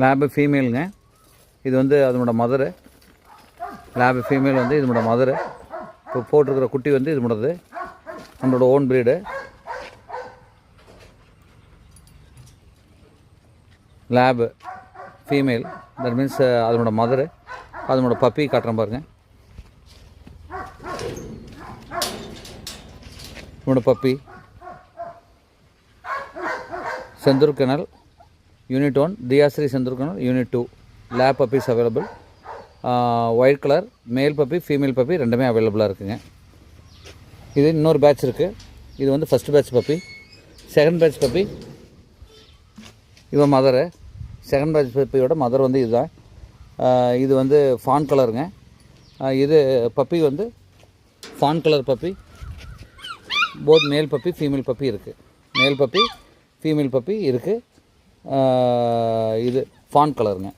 Lab ஃபீமேலுங்க. இது வந்து அதனோட மதரு. லேபு ஃபீமேல் வந்து இதனோட மதரு. இப்போ போட்டிருக்கிற குட்டி வந்து இது முடியாது, நம்மளோட own breed. Lab female, that means அதனோட மதரு. அதனோட பப்பி காட்டுறேன் பாருங்கள். இதனோட puppy Senthur kennel unit 1, Thiyasri Senthur kennel unit 2. Lab puppies available. White colour male puppy female puppy ரெண்டுமே அவைலபிளாக இருக்குங்க. இது இன்னொரு பேட்ச் இருக்குது. இது வந்து first batch puppy. Second batch puppy இவன் மதரு. செகண்ட் பேட்ச் பப்பியோட மதர் வந்து இதுதான். இது வந்து ஃபான் கலருங்க. இது பப்பி வந்து ஃபான் கலர் பப்பி. போத் மேல் பப்பி ஃபீமேல் பப்பி இருக்குது. மேல் பப்பி ஃபீமேல் பப்பி இருக்குது. இது ஃபான் கலருங்க.